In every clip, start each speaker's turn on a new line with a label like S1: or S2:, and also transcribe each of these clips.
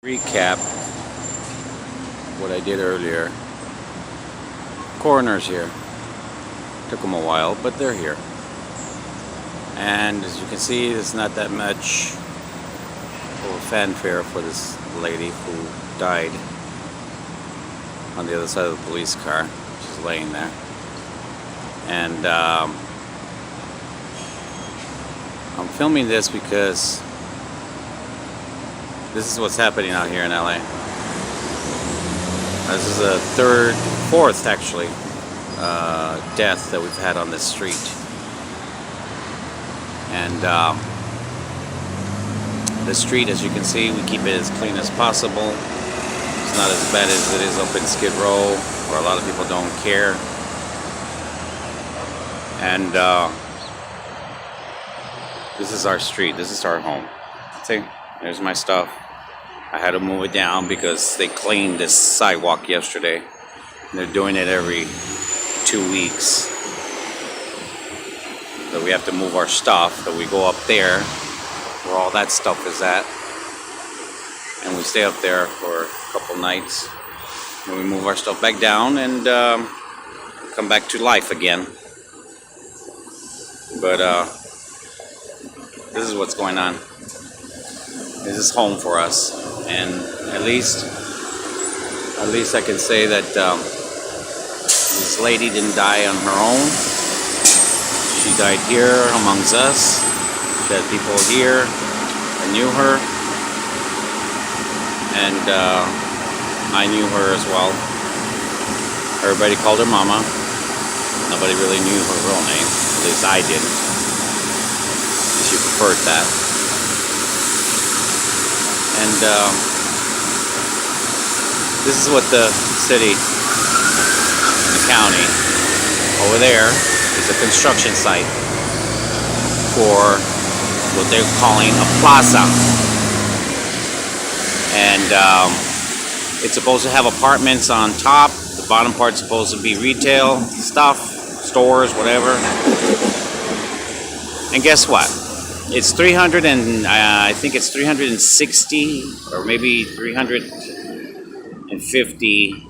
S1: Recap what I did earlier. Coroner's here. Took them a while, but they're here. And as you can see, there's not that much of a fanfare for this lady who died on the other side of the police car. She's laying there. And I'm filming this because this is what's happening out here in LA. This is the fourth actually, death that we've had on this street. And the street, as you can see, we keep it as clean as possible. It's not as bad as it is up in Skid Row, where a lot of people don't care. And this is our street. This is our home. See, there's my stuff. I had to move it down because they cleaned this sidewalk yesterday. They're doing it every 2 weeks. So we have to move our stuff. So we go up there where all that stuff is at. And we stay up there for a couple nights. And we move our stuff back down and come back to life again. But this is what's going on. This is home for us. And at least I can say that this lady didn't die on her own. She died here amongst us. She had people here that knew her, and I knew her as well. Everybody called her Mama. Nobody really knew her real name. At least I didn't. She preferred that. And this is what the city and the county over there is a construction site for what they're calling a plaza. And it's supposed to have apartments on top. The bottom part's supposed to be retail stuff, stores, whatever. And guess what? It's 300 and I think it's 360 or maybe 350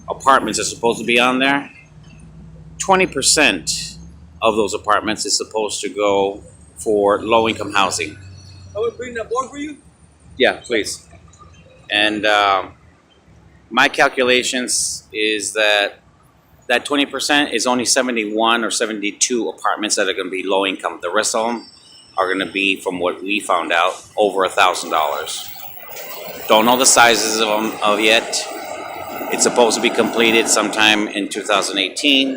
S1: apartments are supposed to be on there. 20% of those apartments is supposed to go for low-income housing.
S2: I would bring that board for you?
S1: Yeah, please. And my calculations is that 20% is only 71 or 72 apartments that are going to be low-income. The rest of them are going to be, from what we found out, over $1,000. Don't know the sizes of them yet. It's supposed to be completed sometime in 2018.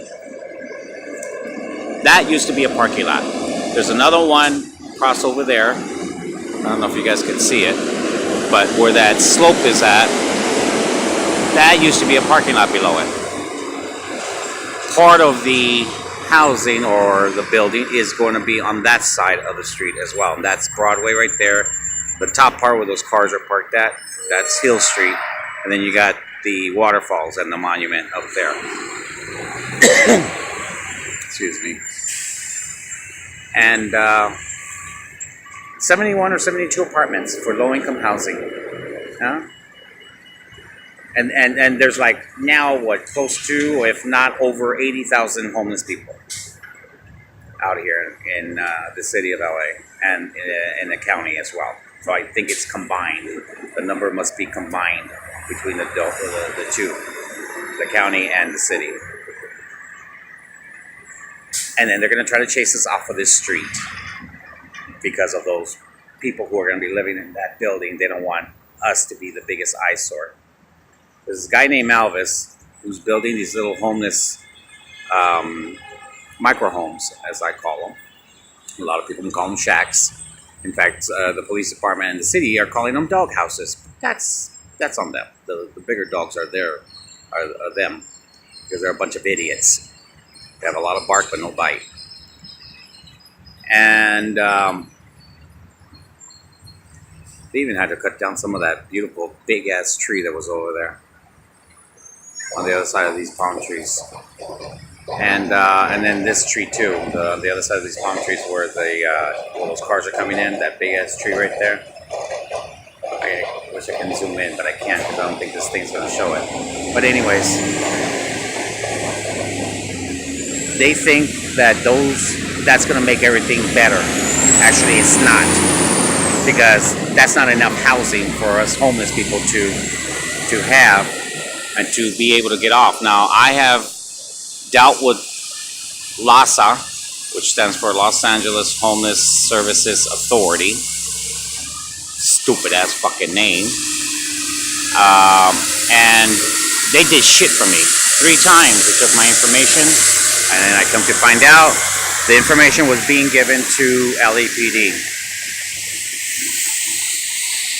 S1: That used to be a parking lot. There's another one across over there. I don't know if you guys can see it, but where that slope is at, that used to be a parking lot below it. Part of the housing or the building is going to be on that side of the street as well. And that's Broadway right there. The top part where those cars are parked at, that's Hill Street. And then you got the waterfalls and the monument up there. Excuse me. And 71 or 72 apartments for low-income housing. Huh? And there's like now what, close to, if not over 80,000 homeless people out here in the city of LA and in the county as well. So I think it's combined. The number must be combined between the two, the county and the city. And then they're going to try to chase us off of this street because of those people who are going to be living in that building. They don't want us to be the biggest eyesore. There's this guy named Alvis who's building these little homeless micro homes, as I call them. A lot of people call them shacks. In fact, the police department and the city are calling them dog houses. That's on them. The bigger dogs are them, because they're a bunch of idiots. They have a lot of bark but no bite. And they even had to cut down some of that beautiful big ass tree that was over there on the other side of these palm trees. And then this tree too, the other side of these palm trees where those cars are coming in, that big ass tree right there. I wish I can zoom in, but I can't because I don't think this thing's going to show it. But anyways, they think that that's going to make everything better. Actually, it's not, because that's not enough housing for us homeless people to have and to be able to get off. Now, I have dealt with LAHSA, which stands for Los Angeles Homeless Services Authority. Stupid ass fucking name. And they did shit for me 3 times. They took my information, and then I come to find out the information was being given to LAPD.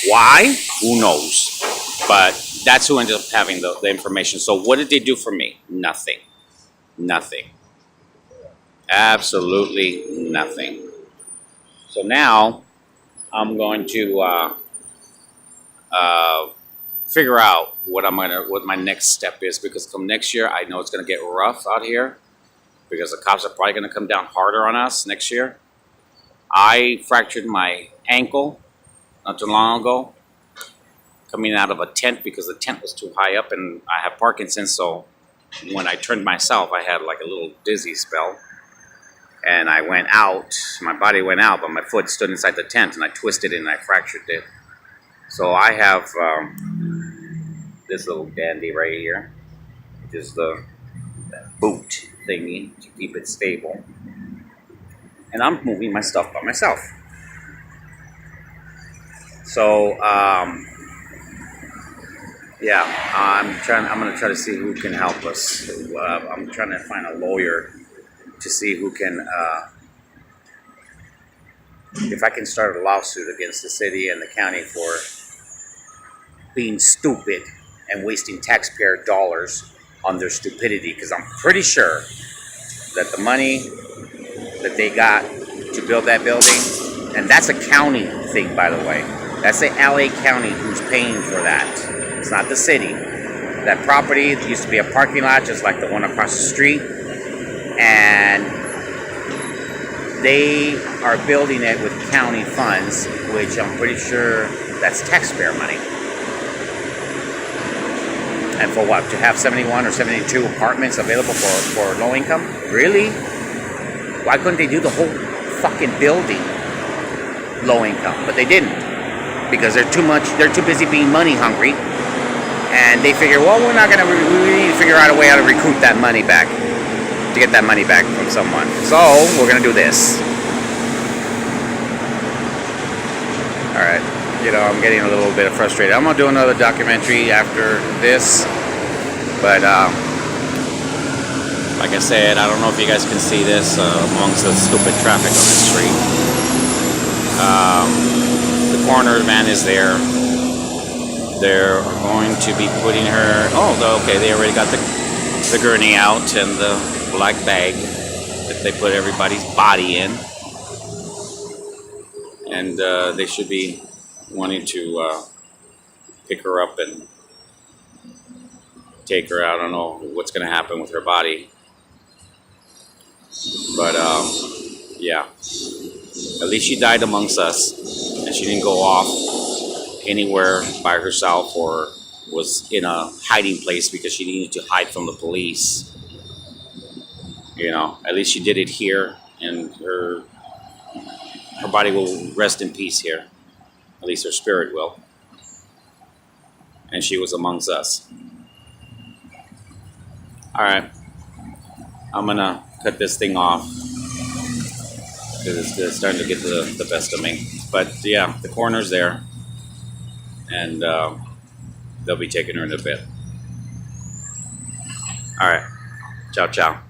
S1: Why? Who knows? But that's who ended up having the information. So what did they do for me? Nothing. Nothing. Absolutely nothing. So now I'm going to figure out what my next step is, because come next year I know it's going to get rough out here, because the cops are probably going to come down harder on us next year. I fractured my ankle not too long ago, coming out of a tent, because the tent was too high up, and I have Parkinson's, so when I turned myself, I had like a little dizzy spell, and I went out, my body went out, but my foot stood inside the tent, and I twisted it and I fractured it. So I have this little dandy right here, which is the boot thingy to keep it stable, and I'm moving my stuff by myself. So yeah, I'm gonna try to see who can help us. I'm trying to find a lawyer to see who can, if I can start a lawsuit against the city and the county for being stupid and wasting taxpayer dollars on their stupidity, because I'm pretty sure that the money that they got to build that building, and that's a county thing, by the way. That's the LA County who's paying for that. It's not the city. That property used to be a parking lot just like the one across the street, and they are building it with county funds, which I'm pretty sure that's taxpayer money. And for what? To have 71 or 72 apartments available for low income? Really? Why couldn't they do the whole fucking building low income? But they didn't, because they're too busy being money hungry, and they figure, well, we need to figure out a way how to recruit that money back, to get that money back from someone. So we're gonna do this. All right, I'm getting a little bit frustrated. I'm gonna do another documentary after this, but like I said, I don't know if you guys can see this amongst the stupid traffic on the street. The coroner van is there. They're going to be putting her. Oh, okay. They already got the gurney out and the black bag that they put everybody's body in, and they should be wanting to pick her up and take her out. I don't know what's going to happen with her body, but yeah, at least she died amongst us, and she didn't go off anywhere by herself or was in a hiding place because she needed to hide from the police. At least she did it here, and her body will rest in peace here. At least her spirit will. And she was amongst us. All right, I'm gonna cut this thing off because it's starting to get the best of me. But yeah, the coroner's there, and they'll be taking her in a bit. All right, ciao, ciao.